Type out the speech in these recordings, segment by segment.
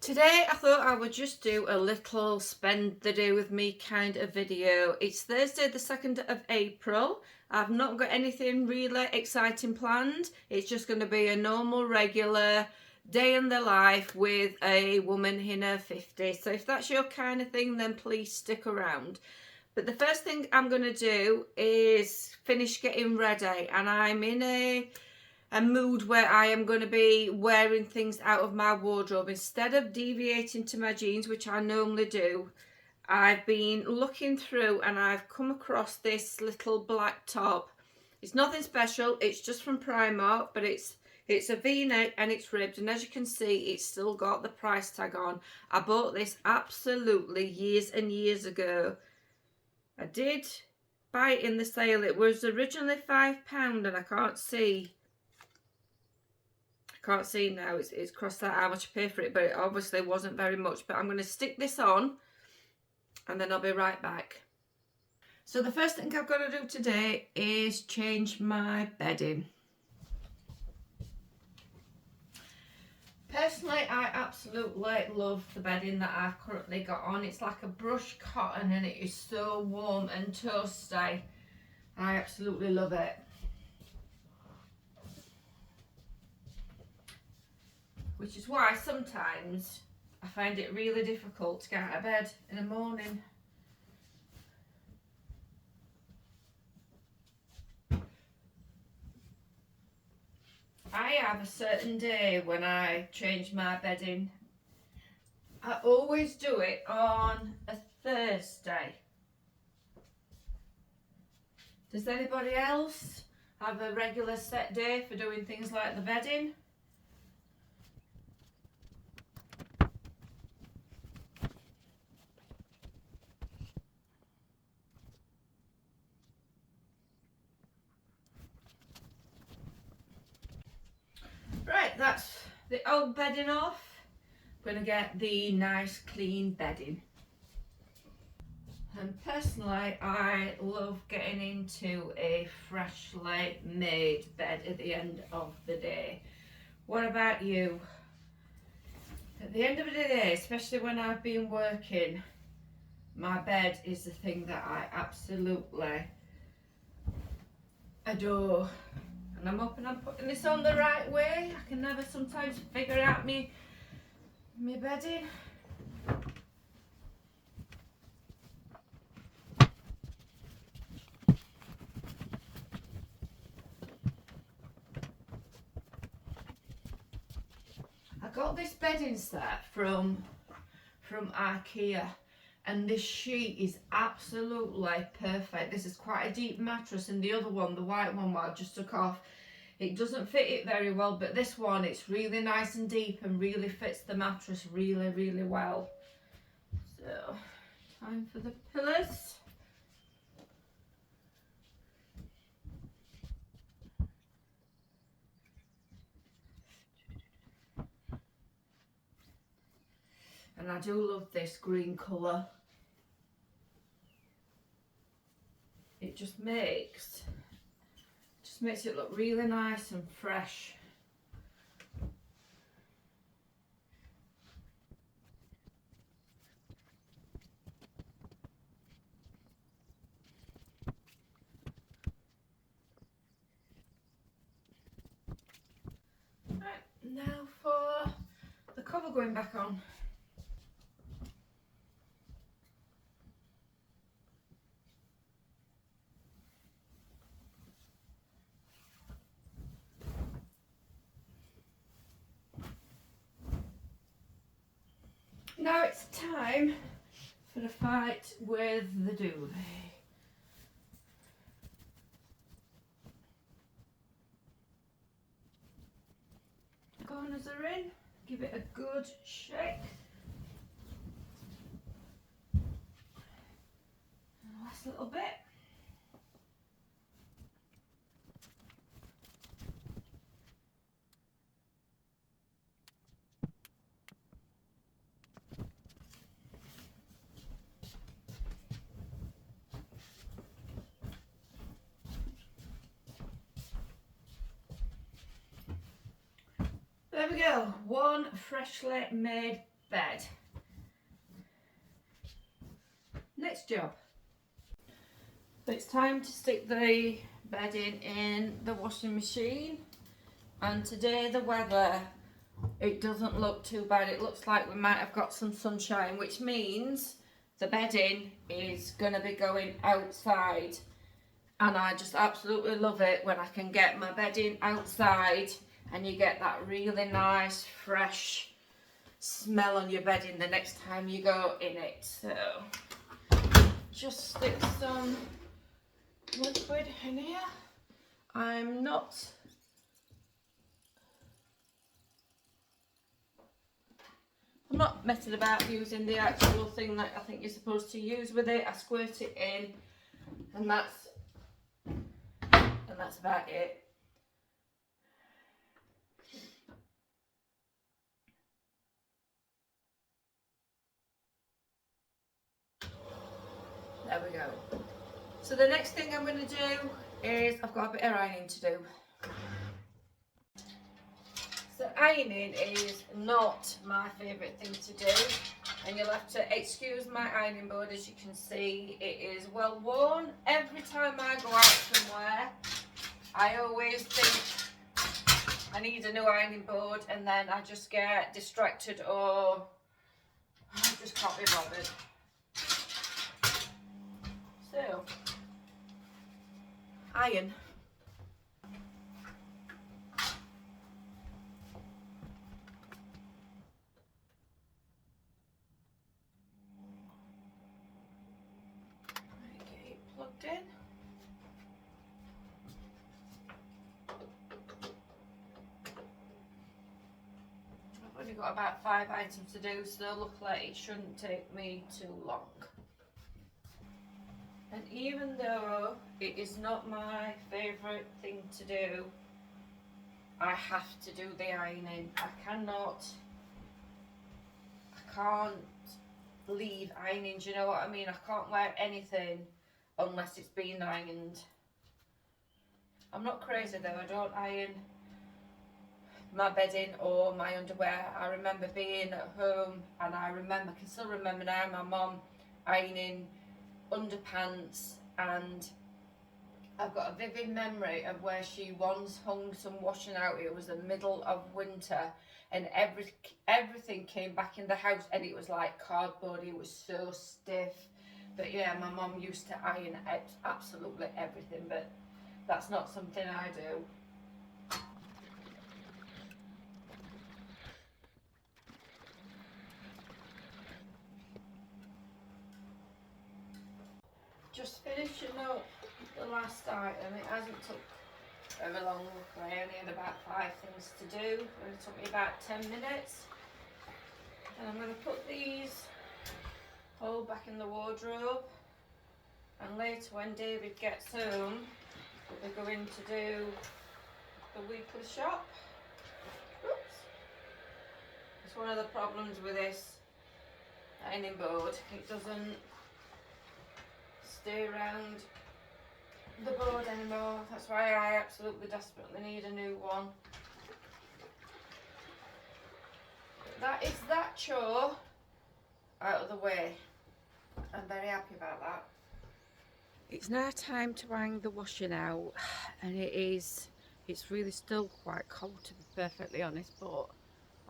Today I thought I would just do a little spend the day with me kind of video. It's Thursday the 2nd of April. I've not got anything really exciting planned. It's just going to be a normal regular day in the life with a woman in her 50s. So if that's your kind of thing, then please stick around. But the first thing I'm going to do is finish getting ready, and I'm in a mood where I am going to be wearing things out of my wardrobe. Instead of deviating to my jeans, which I normally do, I've been looking through and I've come across this little black top. It's nothing special, it's just from Primark, but it's a V-neck and it's ribbed, and as you can see, it's still got the price tag on. I bought this absolutely years and years ago. I did buy it in the sale. It was originally £5 and I can't see now, it's crossed out how much I paid for it, but it obviously wasn't very much. But I'm going to stick this on and then I'll be right back. So the first thing I've got to do today is change my bedding. Personally, I absolutely love the bedding that I've currently got on. It's like a brushed cotton and it is so warm and toasty. I absolutely love it. Which is why sometimes I find it really difficult to get out of bed in the morning. I have a certain day when I change my bedding. I always do it on a Thursday. Does anybody else have a regular set day for doing things like the bedding? Right, that's the old bedding off. I'm going to get the nice clean bedding. And personally, I love getting into a freshly made bed at the end of the day. What about you? At the end of the day, especially when I've been working, my bed is the thing that I absolutely adore. And I'm hoping I'm putting this on the right way. I can never sometimes figure out me bedding. I got this bedding set from IKEA, and this sheet is absolutely perfect. This is quite a deep mattress, and the other one, the white one, what I just took off, it doesn't fit it very well, but this one, it's really nice and deep and really fits the mattress really, really well. So, time for the pillows. And I do love this green colour. It just makes it look really nice and fresh. Right, now for the cover going back on. Now it's time for the fight with the duvet. Corners are in, give it a good shake. Last little bit. There we go, one freshly made bed. Next job. It's time to stick the bedding in the washing machine, and today the weather, it doesn't look too bad. It looks like we might have got some sunshine, which means the bedding is going to be going outside, and I just absolutely love it when I can get my bedding outside and you get that really nice fresh smell on your bedding the next time you go in it. So just stick some liquid in here. I'm not messing about using the actual thing that I think you're supposed to use with it. I squirt it in, and that's about it. There we go. So the next thing I'm going to do is I've got a bit of ironing to do. So ironing is not my favourite thing to do, and you'll have to excuse my ironing board. As you can see, it is well worn. Every time I go out somewhere, I always think I need a new ironing board, and then I just get distracted or I just can't be bothered. So, iron. Get it plugged in. I've only got about 5 items to do, so luckily it shouldn't take me too long. And even though it is not my favourite thing to do, I have to do the ironing. I can't leave ironing, do you know what I mean? I can't wear anything unless it's been ironed. I'm not crazy though, I don't iron my bedding or my underwear. I remember being at home, and I can still remember now my mum ironing underpants, and I've got a vivid memory of where she once hung some washing out. It was the middle of winter, and everything came back in the house, and it was like cardboard. It was so stiff. But yeah, my mum used to iron absolutely everything, but that's not something I do. Just finishing up the last item. It hasn't took very long, luckily. I only had about 5 things to do. It took me about 10 minutes. And I'm going to put these all back in the wardrobe. And later when David gets home, we're going to do the weekly shop. Oops. It's one of the problems with this ironing board. It doesn't stay around the board anymore. That's why I absolutely desperately need a new one. That is that chore out of the way. I'm very happy about that. It's now time to hang the washing out, and it's really still quite cold, to be perfectly honest, but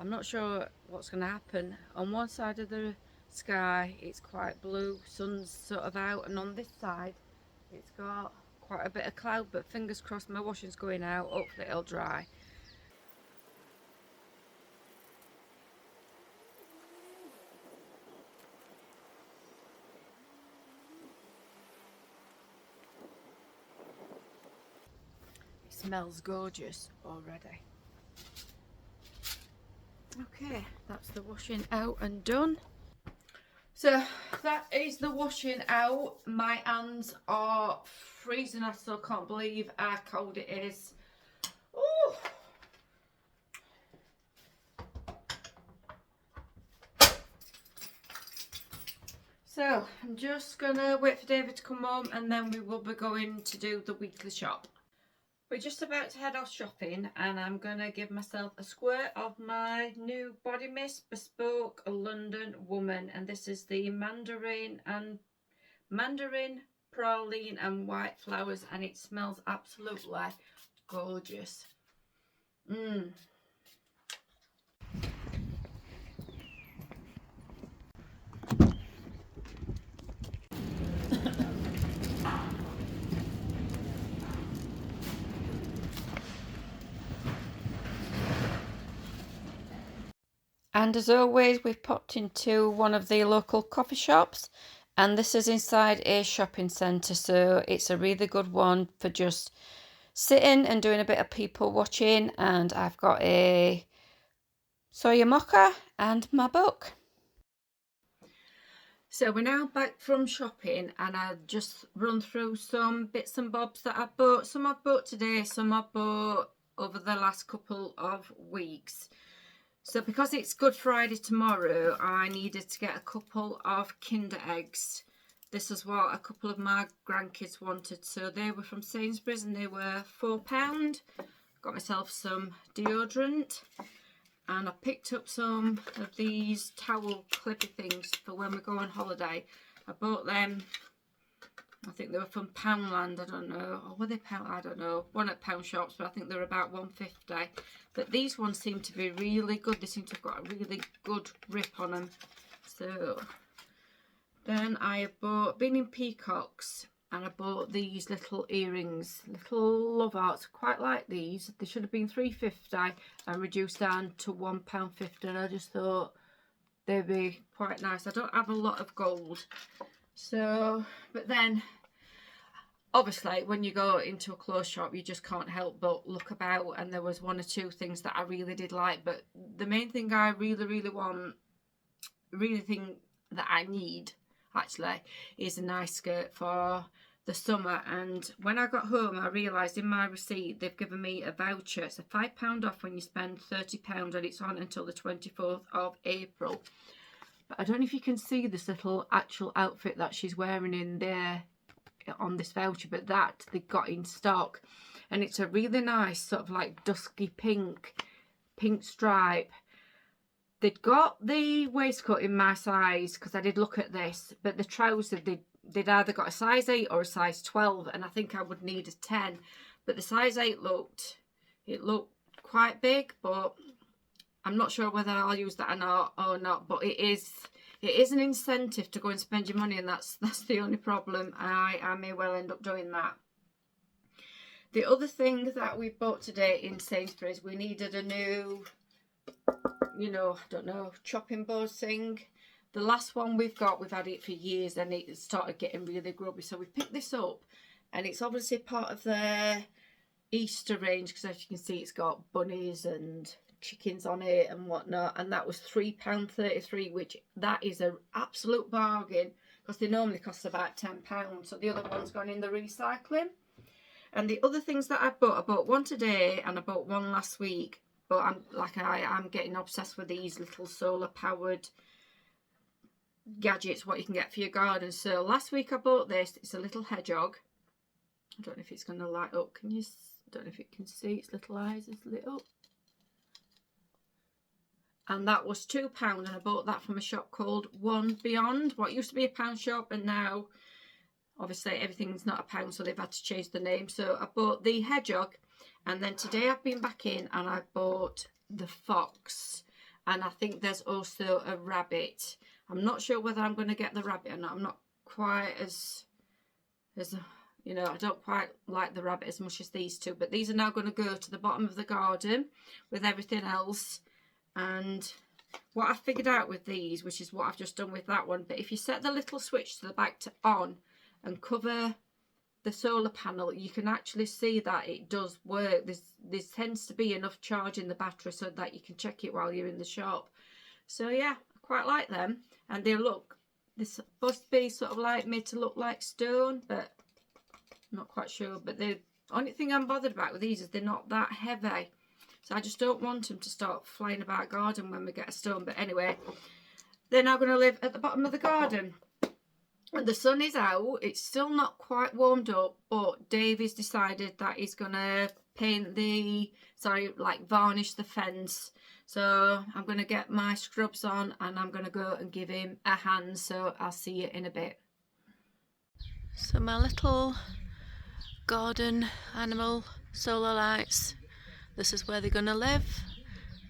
I'm not sure what's going to happen. On one side of the sky it's quite blue, sun's sort of out, and on this side it's got quite a bit of cloud, but fingers crossed my washing's going out, hopefully it'll dry. It smells gorgeous already. Okay, that's the washing out and done. So that is the washing out. My hands are freezing. I still can't believe how cold it is. Ooh. So I'm just gonna wait for David to come home, and then we will be going to do the weekly shop. We're just about to head off shopping, and I'm going to give myself a squirt of my new body mist, Bespoke London Woman, and this is the mandarin, praline and white flowers, and it smells absolutely gorgeous. And as always, we've popped into one of the local coffee shops, and this is inside a shopping centre, so it's a really good one for just sitting and doing a bit of people watching. And I've got a soya mocha and my book. So we're now back from shopping, and I'll just run through some bits and bobs that I bought. Some I bought today, some I bought over the last couple of weeks. So because it's Good Friday tomorrow, I needed to get a couple of Kinder eggs. This is what a couple of my grandkids wanted. So they were from Sainsbury's and they were £4. Got myself some deodorant. And I picked up some of these towel clippy things for when we go on holiday. I bought them, I think they were from Poundland, I don't know. Or were they Pound? I don't know. One at Pound Shops, but I think they were about £1.50. But these ones seem to be really good. They seem to have got a really good grip on them. So then I bought Beanie Peacocks, and I bought these little earrings, little love hearts. Quite like these. They should have been £3.50 and reduced down to £1.50, and I just thought they'd be quite nice. I don't have a lot of gold, so, but then obviously when you go into a clothes shop you just can't help but look about, and there was one or two things that I really did like, but the main thing I really want, really think that I need actually, is a nice skirt for the summer. And when I got home I realised in my receipt they've given me a voucher. It's a £5 off when you spend £30, and it's on until the 24th of April. But I don't know if you can see this little actual outfit that she's wearing in there on this voucher, but that they got in stock, and it's a really nice sort of like dusky pink stripe. They'd got the waistcoat in my size because I did look at this, but the trousers they'd either got a size 8 or a size 12, and I think I would need a 10. But the size 8 looked quite big, but I'm not sure whether I'll use that or not. But it is an incentive to go and spend your money, and that's the only problem. I may well end up doing that. The other thing that we bought today in Sainsbury's, we needed a new, I don't know, chopping board thing. The last one we've had it for years, and it started getting really grubby. So we picked this up, and it's obviously part of their Easter range, because as you can see it's got bunnies and chickens on it and whatnot, and that was £3.33, which that is an absolute bargain, because they normally cost about £10. So the other one's gone in the recycling. And the other things that I bought one today and I bought one last week. But I'm getting obsessed with these little solar powered gadgets, what you can get for your garden. So last week I bought this. It's a little hedgehog. I don't know if it's going to light up. I don't know if you can see its little eyes is lit up. And that was £2, and I bought that from a shop called One Beyond. What used to be a pound shop, and now obviously everything's not a pound, so they've had to change the name. So I bought the hedgehog, and then today I've been back in and I bought the fox, and I think there's also a rabbit. I'm not sure whether I'm going to get the rabbit or not. I'm not quite as I don't quite like the rabbit as much as these two, but these are now going to go to the bottom of the garden with everything else. And what I figured out with these, which is what I've just done with that one, but if you set the little switch to the back to on and cover the solar panel, you can actually see that it does work. There tends to be enough charge in the battery so that you can check it while you're in the shop. So yeah, I quite like them. And they're supposed to be sort of like made to look like stone, but I'm not quite sure. But the only thing I'm bothered about with these is they're not that heavy. So I just don't want them to start flying about garden when we get a storm. But anyway, they're now going to live at the bottom of the garden. And the sun is out. It's still not quite warmed up, but Davey's decided that he's going to varnish the fence. So I'm going to get my scrubs on and I'm going to go and give him a hand. So I'll see you in a bit. So my little garden animal solar lights, this is where they're going to live,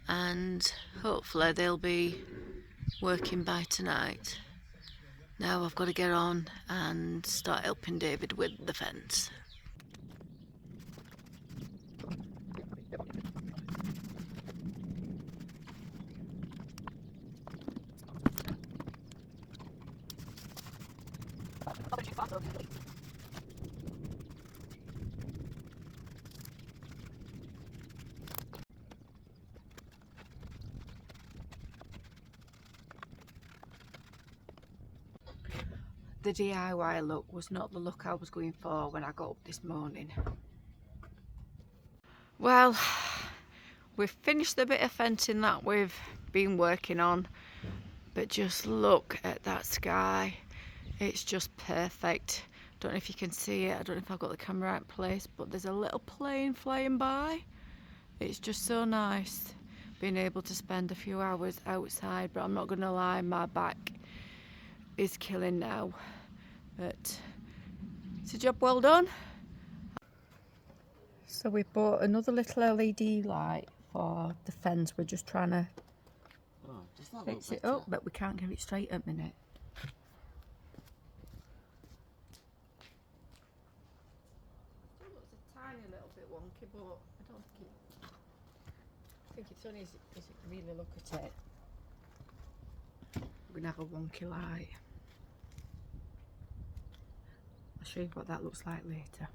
and hopefully they'll be working by tonight. Now I've got to get on and start helping David with the fence. The DIY look was not the look I was going for when I got up this morning. Well, we've finished the bit of fencing that we've been working on, but just look at that sky. It's just perfect. Don't know if you can see it, I don't know if I've got the camera right place, but there's a little plane flying by. It's just so nice being able to spend a few hours outside, but I'm not gonna lie, my back is killing now, but it's a job well done. So we bought another little LED light for the fence. We're just trying to fix it up, but we can't get it straight at the minute. It looks a tiny little bit wonky, but I think it's only as you really look at it. We're gonna have a wonky light. I'll show you what that looks like later.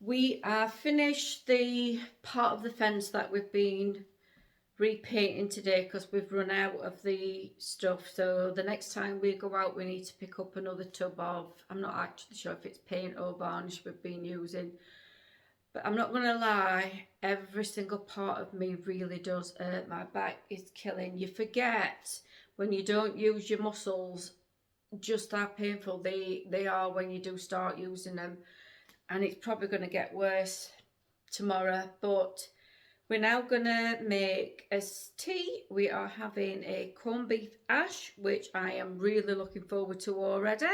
We are finished the part of the fence that we've been repainting today because we've run out of the stuff. So the next time we go out we need to pick up another tub of, I'm not actually sure if it's paint or varnish we've been using. But I'm not gonna lie, every single part of me really does hurt. My back is killing. You forget when you don't use your muscles just how painful they are when you do start using them, and it's probably going to get worse tomorrow. But we're now going to make a tea. We are having a corned beef hash, which I am really looking forward to already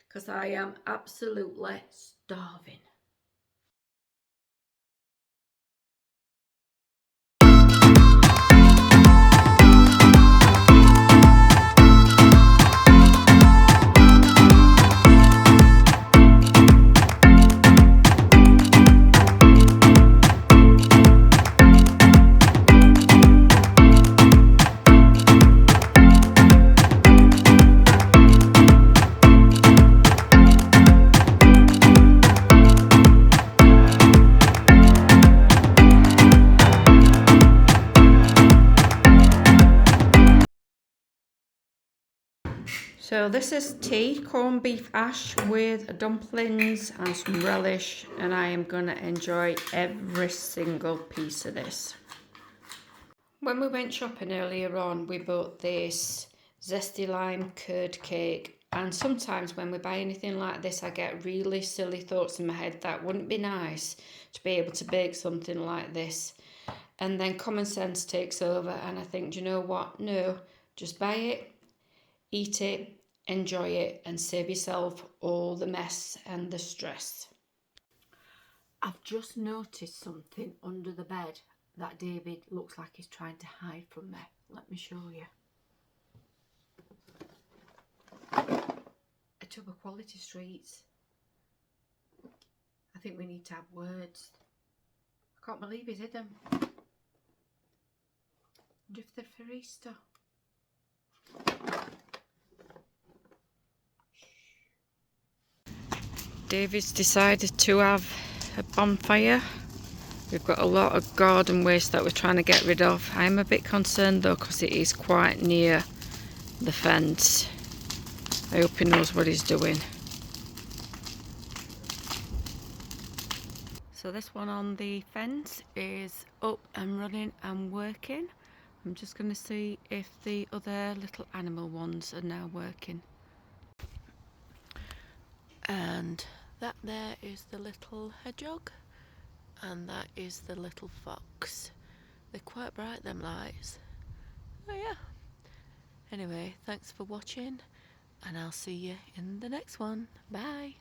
because I am absolutely starving. So this is tea, corned beef hash with dumplings and some relish, and I am going to enjoy every single piece of this. When we went shopping earlier on, we bought this zesty lime curd cake, and sometimes when we buy anything like this I get really silly thoughts in my head that wouldn't be nice to be able to bake something like this, and then common sense takes over and I think, do you know what, no, just buy it, eat it, enjoy it, and save yourself all the mess and the stress. I've just noticed something under the bed that David looks like he's trying to hide from me. Let me show you. A tub of Quality Streets. I think we need to have words. I can't believe he's hid them. And if they're for Easter. David's decided to have a bonfire. We've got a lot of garden waste that we're trying to get rid of. I'm a bit concerned though because it is quite near the fence. I hope he knows what he's doing. So this one on the fence is up and running and working. I'm just going to see if the other little animal ones are now working. And that there is the little hedgehog. And that is the little fox. They're quite bright, them lights. Oh yeah. Anyway, thanks for watching, and I'll see you in the next one. Bye.